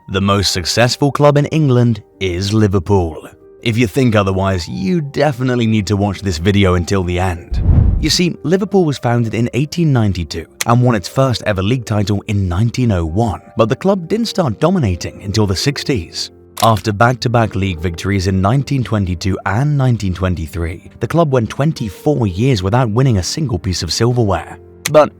The most successful club in England is Liverpool. If you think otherwise, you definitely need to watch this video until the end. You see, Liverpool was founded in 1892 and won its first ever league title in 1901, but the club didn't start dominating until the 60s. After back-to-back league victories in 1922 and 1923, the club went 24 years without winning a single piece of silverware. But,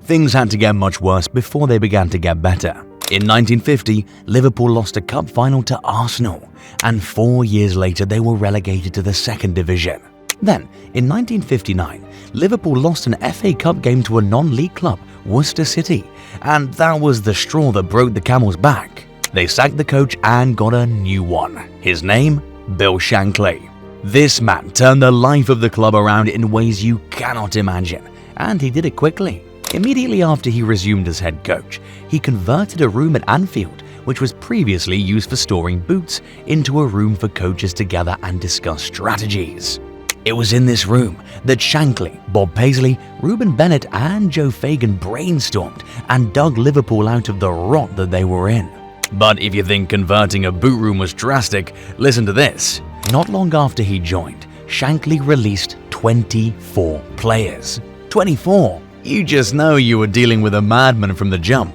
things had to get much worse before they began to get better. In 1950, Liverpool lost a cup final to Arsenal, and 4 years later they were relegated to the second division. Then, in 1959, Liverpool lost an FA Cup game to a non-league club, Worcester City, and that was the straw that broke the camel's back. They sacked the coach and got a new one. His name? Bill Shankly. This man turned the life of the club around in ways you cannot imagine, and he did it quickly. Immediately after he resumed as head coach, he converted a room at Anfield, which was previously used for storing boots, into a room for coaches to gather and discuss strategies. It was in this room that Shankly, Bob Paisley, Ruben Bennett and Joe Fagan brainstormed and dug Liverpool out of the rot that they were in. But if you think converting a boot room was drastic, listen to this. Not long after he joined, Shankly released 24 players. 24! You just know you were dealing with a madman from the jump.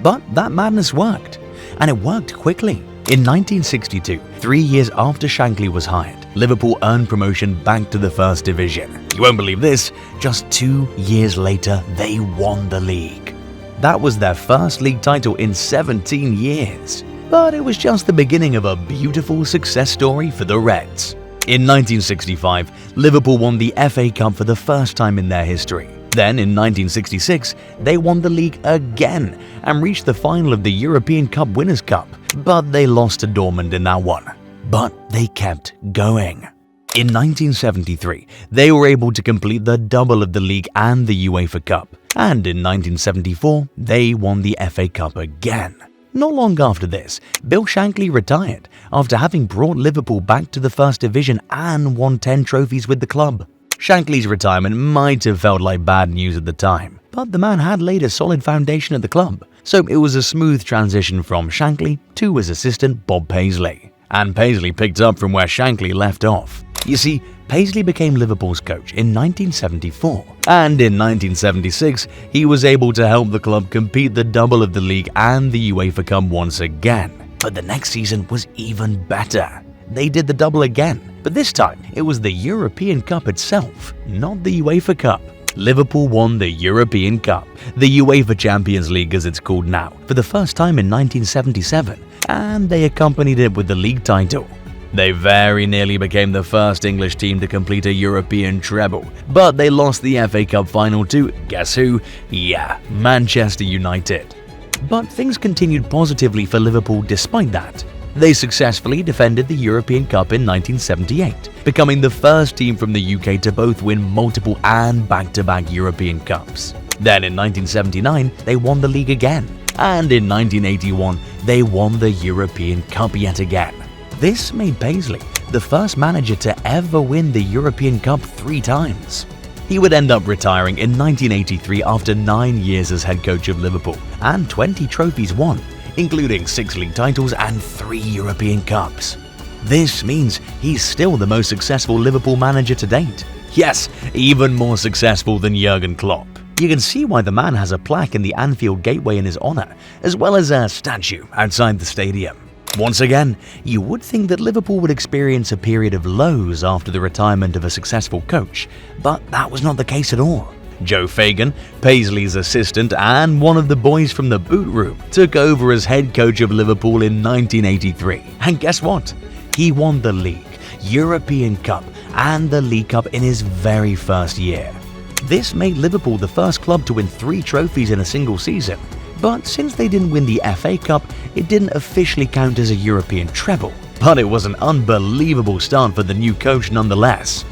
But that madness worked, and it worked quickly. In 1962, 3 years after Shankly was hired, Liverpool earned promotion back to the first division. You won't believe this, just 2 years later, they won the league. That was their first league title in 17 years. But it was just the beginning of a beautiful success story for the Reds. In 1965, Liverpool won the FA Cup for the first time in their history. Then, in 1966, they won the league again and reached the final of the European Cup Winners' Cup, but they lost to Dortmund in that one. But they kept going. In 1973, they were able to complete the double of the league and the UEFA Cup, and in 1974, they won the FA Cup again. Not long after this, Bill Shankly retired after having brought Liverpool back to the first division and won 10 trophies with the club. Shankly's retirement might have felt like bad news at the time, but the man had laid a solid foundation at the club, so it was a smooth transition from Shankly to his assistant Bob Paisley. And Paisley picked up from where Shankly left off. You see, Paisley became Liverpool's coach in 1974, and in 1976 he was able to help the club compete the double of the league and the UEFA Cup once again. But the next season was even better. They did the double again, but this time it was the European Cup itself, not the UEFA Cup. Liverpool won the European Cup, the UEFA Champions League as it's called now, for the first time in 1977, and they accompanied it with the league title. They very nearly became the first English team to complete a European treble, but they lost the FA Cup final to, guess who? Yeah, Manchester United. But things continued positively for Liverpool despite that. They successfully defended the European Cup in 1978, becoming the first team from the UK to both win multiple and back-to-back European Cups. Then in 1979, they won the league again, and in 1981, they won the European Cup yet again. This made Paisley the first manager to ever win the European Cup 3 times. He would end up retiring in 1983 after 9 years as head coach of Liverpool and 20 trophies won, including 6 league titles and 3 European Cups. This means he's still the most successful Liverpool manager to date. Yes, even more successful than Jurgen Klopp. You can see why the man has a plaque in the Anfield Gateway in his honor, as well as a statue outside the stadium. Once again, you would think that Liverpool would experience a period of lows after the retirement of a successful coach, but that was not the case at all. Joe Fagan, Paisley's assistant and one of the boys from the boot room, took over as head coach of Liverpool in 1983. And guess what? He won the league, European Cup and the League Cup in his very first year. This made Liverpool the first club to win 3 trophies in a single season. But since they didn't win the FA Cup, it didn't officially count as a European treble. But it was an unbelievable start for the new coach nonetheless.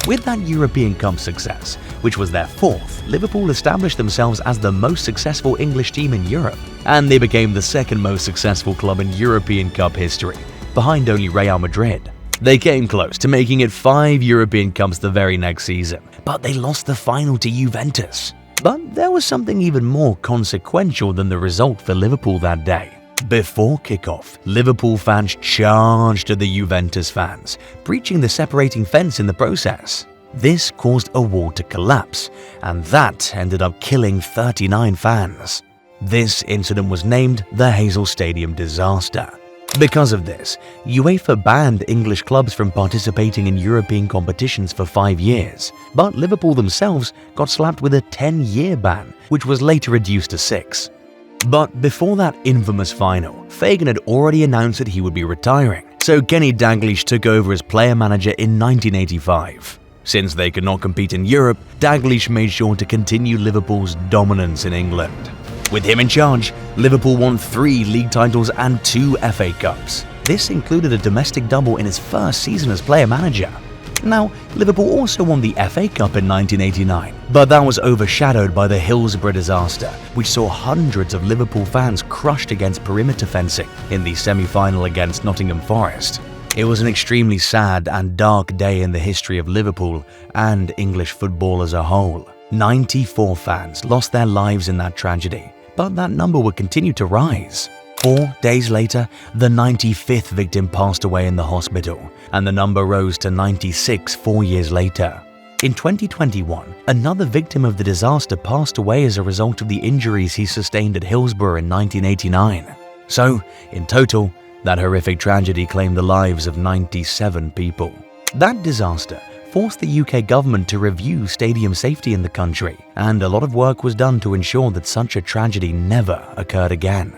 With that European Cup success, which was their 4th, Liverpool established themselves as the most successful English team in Europe, and they became the 2nd most successful club in European Cup history, behind only Real Madrid. They came close to making it 5 European Cups the very next season, but they lost the final to Juventus. But there was something even more consequential than the result for Liverpool that day. Before kickoff, Liverpool fans charged at the Juventus fans, breaching the separating fence in the process. This caused a wall to collapse, and that ended up killing 39 fans. This incident was named the Heysel Stadium disaster. Because of this, UEFA banned English clubs from participating in European competitions for 5 years, but Liverpool themselves got slapped with a 10-year ban, which was later reduced to 6. But before that infamous final, Fagan had already announced that he would be retiring, so Kenny Dalglish took over as player manager in 1985. Since they could not compete in Europe, Dalglish made sure to continue Liverpool's dominance in England. With him in charge, Liverpool won 3 league titles and 2 FA Cups. This included a domestic double in his first season as player manager. Now, Liverpool also won the FA Cup in 1989, but that was overshadowed by the Hillsborough disaster, which saw hundreds of Liverpool fans crushed against perimeter fencing in the semi-final against Nottingham Forest. It was an extremely sad and dark day in the history of Liverpool and English football as a whole. 94 fans lost their lives in that tragedy, but that number would continue to rise. 4 days later, the 95th victim passed away in the hospital, and the number rose to 96 4 years later. In 2021, another victim of the disaster passed away as a result of the injuries he sustained at Hillsborough in 1989. So, in total, that horrific tragedy claimed the lives of 97 people. That disaster forced the UK government to review stadium safety in the country, and a lot of work was done to ensure that such a tragedy never occurred again.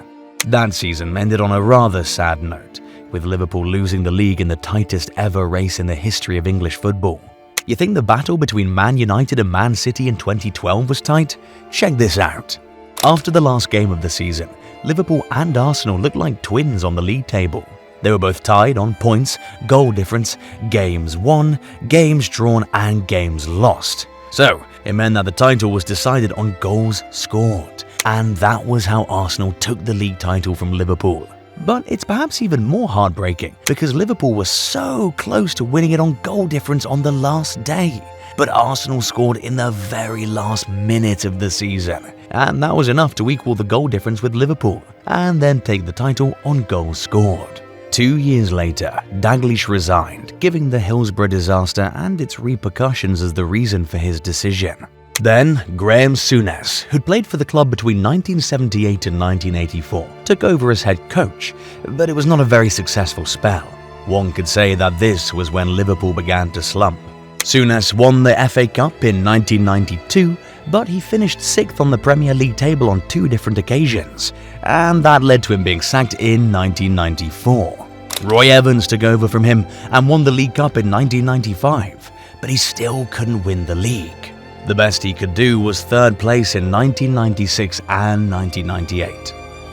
That season ended on a rather sad note, with Liverpool losing the league in the tightest ever race in the history of English football. You think the battle between Man United and Man City in 2012 was tight? Check this out. After the last game of the season, Liverpool and Arsenal looked like twins on the league table. They were both tied on points, goal difference, games won, games drawn, and games lost. So, it meant that the title was decided on goals scored. And that was how Arsenal took the league title from Liverpool. But it's perhaps even more heartbreaking because Liverpool was so close to winning it on goal difference on the last day. But Arsenal scored in the very last minute of the season, and that was enough to equal the goal difference with Liverpool, and then take the title on goals scored. 2 years later, Dalglish resigned, giving the Hillsborough disaster and its repercussions as the reason for his decision. Then, Graham Souness, who'd played for the club between 1978 and 1984, took over as head coach, but it was not a very successful spell. One could say that this was when Liverpool began to slump. Souness won the FA Cup in 1992, but he finished 6th on the Premier League table on 2 different occasions, and that led to him being sacked in 1994. Roy Evans took over from him and won the League Cup in 1995, but he still couldn't win the league. The best he could do was 3rd place in 1996 and 1998.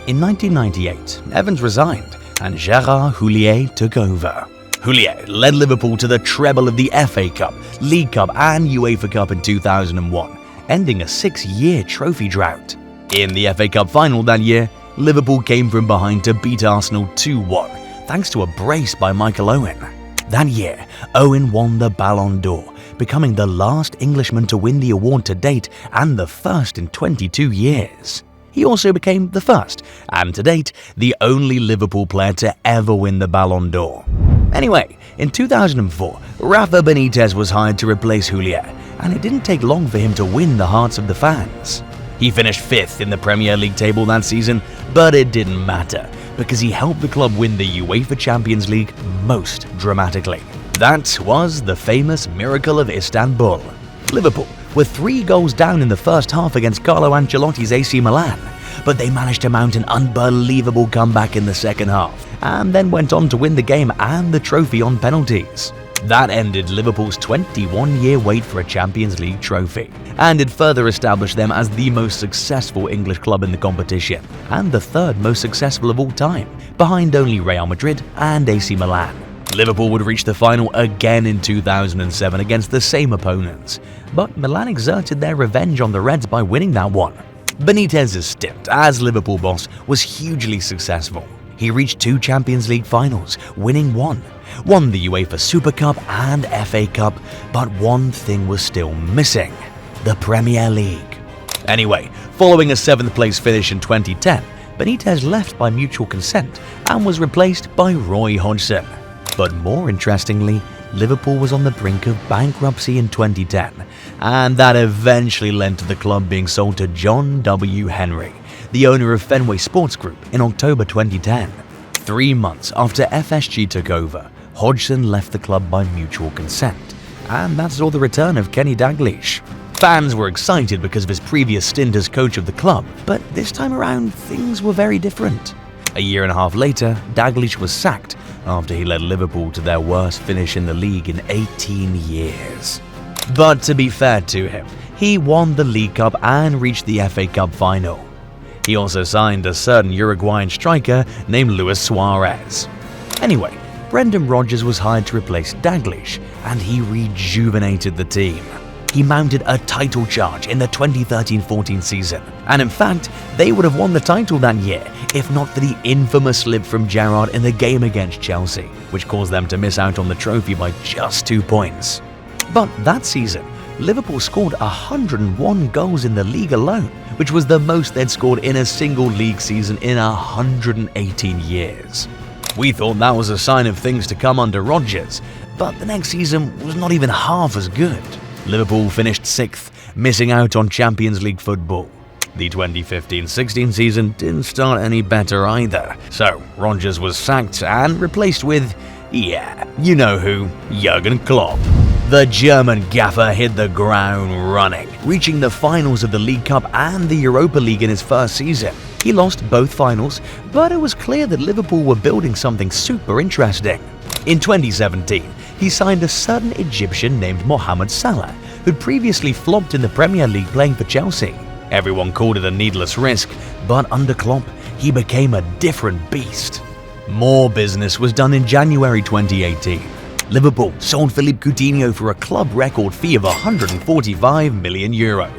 In 1998, Evans resigned and Gérard Houllier took over. Houllier led Liverpool to the treble of the FA Cup, League Cup and UEFA Cup in 2001, ending a 6-year trophy drought. In the FA Cup final that year, Liverpool came from behind to beat Arsenal 2-1, thanks to a brace by Michael Owen. That year, Owen won the Ballon d'Or, becoming the last Englishman to win the award to date and the first in 22 years. He also became the first, and to date, the only Liverpool player to ever win the Ballon d'Or. Anyway, in 2004, Rafa Benitez was hired to replace Houllier, and it didn't take long for him to win the hearts of the fans. He finished 5th in the Premier League table that season, but it didn't matter, because he helped the club win the UEFA Champions League most dramatically. That was the famous miracle of Istanbul. Liverpool were 3 goals down in the first half against Carlo Ancelotti's AC Milan, but they managed to mount an unbelievable comeback in the second half, and then went on to win the game and the trophy on penalties. That ended Liverpool's 21-year wait for a Champions League trophy, and it further established them as the most successful English club in the competition, and the 3rd most successful of all time, behind only Real Madrid and AC Milan. Liverpool would reach the final again in 2007 against the same opponents, but Milan exerted their revenge on the Reds by winning that one. Benitez's stint as Liverpool boss was hugely successful. He reached 2 Champions League finals, winning 1, won the UEFA Super Cup and FA Cup, but one thing was still missing: the Premier League. Anyway, following a 7th place finish in 2010, Benitez left by mutual consent and was replaced by Roy Hodgson. But more interestingly, Liverpool was on the brink of bankruptcy in 2010, and that eventually led to the club being sold to John W. Henry, the owner of Fenway Sports Group, in October 2010. 3 months after FSG took over, Hodgson left the club by mutual consent, and that saw the return of Kenny Dalglish. Fans were excited because of his previous stint as coach of the club, but this time around things were very different. A year and a half later, Dalglish was sacked after he led Liverpool to their worst finish in the league in 18 years. But to be fair to him, he won the League Cup and reached the FA Cup final. He also signed a certain Uruguayan striker named Luis Suarez. Anyway, Brendan Rodgers was hired to replace Dalglish, and he rejuvenated the team. He mounted a title charge in the 2013-14 season, and in fact, they would have won the title that year if not for the infamous slip from Gerrard in the game against Chelsea, which caused them to miss out on the trophy by just 2 points. But that season, Liverpool scored 101 goals in the league alone, which was the most they'd scored in a single league season in 118 years. We thought that was a sign of things to come under Rodgers, but the next season was not even half as good. Liverpool finished 6th, missing out on Champions League football. The 2015-16 season didn't start any better either, so Rodgers was sacked and replaced with, yeah, you know who, Jurgen Klopp. The German gaffer hit the ground running, reaching the finals of the League Cup and the Europa League in his first season. He lost both finals, but it was clear that Liverpool were building something super interesting. In 2017, he signed a certain Egyptian named Mohamed Salah, who'd previously flopped in the Premier League playing for Chelsea. Everyone called it a needless risk, but under Klopp, he became a different beast. More business was done in January 2018. Liverpool sold Philippe Coutinho for a club record fee of €145 million,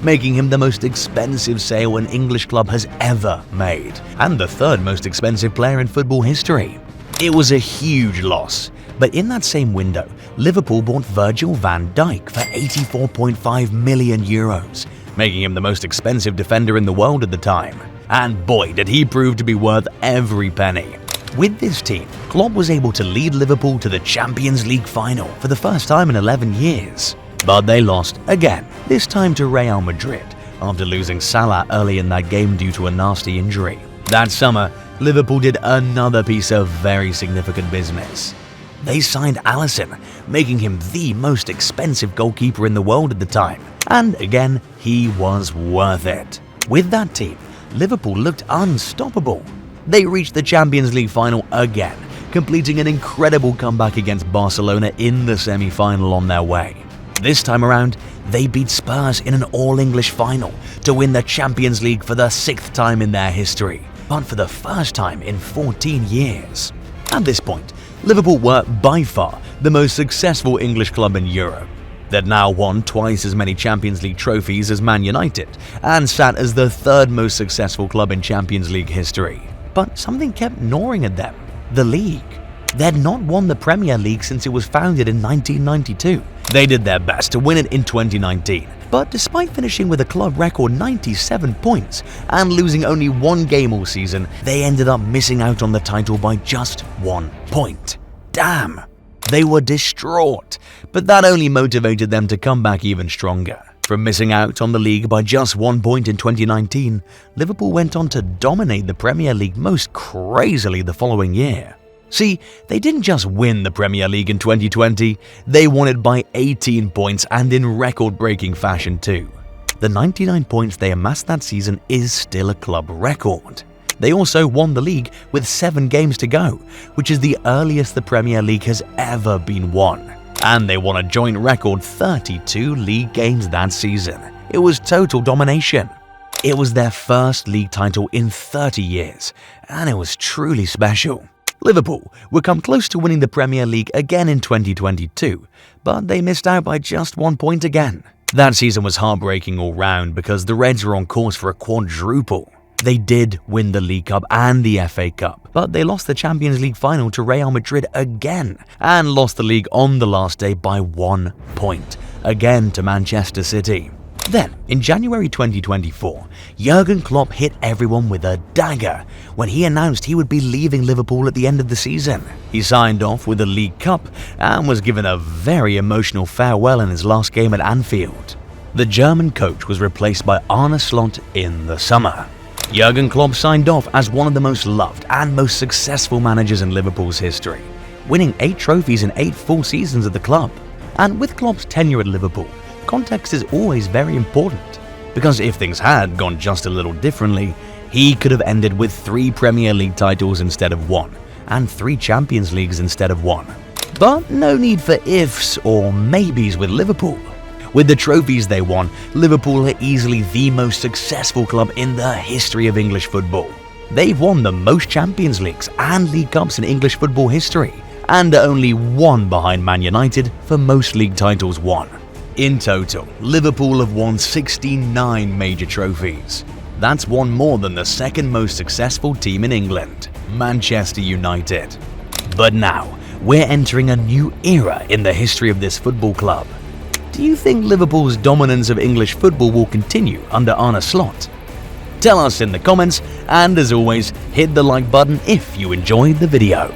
making him the most expensive sale an English club has ever made, and the third most expensive player in football history. It was a huge loss, but in that same window, Liverpool bought Virgil van Dijk for €84.5 million, making him the most expensive defender in the world at the time. And boy, did he prove to be worth every penny. With this team, Klopp was able to lead Liverpool to the Champions League final for the first time in 11 years. But they lost again, this time to Real Madrid, after losing Salah early in that game due to a nasty injury. That summer, Liverpool did another piece of very significant business. They signed Alisson, making him the most expensive goalkeeper in the world at the time. And again, he was worth it. With that team, Liverpool looked unstoppable. They reached the Champions League final again, completing an incredible comeback against Barcelona in the semi-final on their way. This time around, they beat Spurs in an all-English final to win the Champions League for the 6th time in their history, but for the first time in 14 years. At this point, Liverpool were by far the most successful English club in Europe. They'd now won twice as many Champions League trophies as Man United and sat as the 3rd most successful club in Champions League history. But something kept gnawing at them: the league. They'd not won the Premier League since it was founded in 1992. They did their best to win it in 2019, but despite finishing with a club record 97 points and losing only 1 game all season, they ended up missing out on the title by just 1 point. Damn! They were distraught, but that only motivated them to come back even stronger. From missing out on the league by just 1 point in 2019, Liverpool went on to dominate the Premier League most crazily the following year. See, they didn't just win the Premier League in 2020, they won it by 18 points and in record-breaking fashion too. The 99 points they amassed that season is still a club record. They also won the league with 7 games to go, which is the earliest the Premier League has ever been won. And they won a joint record 32 league games that season. It was total domination. It was their first league title in 30 years, and it was truly special. Liverpool would come close to winning the Premier League again in 2022, but they missed out by just 1 point again. That season was heartbreaking all round because the Reds were on course for a quadruple. They did win the League Cup and the FA Cup, but they lost the Champions League final to Real Madrid again and lost the league on the last day by 1 point, again to Manchester City. Then, in January 2024, Jurgen Klopp hit everyone with a dagger when he announced he would be leaving Liverpool at the end of the season. He signed off with the League Cup and was given a very emotional farewell in his last game at Anfield. The German coach was replaced by Arne Slot in the summer. Jurgen Klopp signed off as one of the most loved and most successful managers in Liverpool's history, winning 8 trophies in 8 full seasons at the club. And with Klopp's tenure at Liverpool, context is always very important, because if things had gone just a little differently, he could have ended with 3 Premier League titles instead of 1, and 3 Champions Leagues instead of 1. But no need for ifs or maybes with Liverpool. With the trophies they won, Liverpool are easily the most successful club in the history of English football. They've won the most Champions Leagues and League Cups in English football history, and are only 1 behind Man United for most league titles won. In total, Liverpool have won 69 major trophies. That's one more than the second most successful team in England, Manchester United. But now, we're entering a new era in the history of this football club. Do you think Liverpool's dominance of English football will continue under Arne Slot? Tell us in the comments, and as always, hit the like button if you enjoyed the video.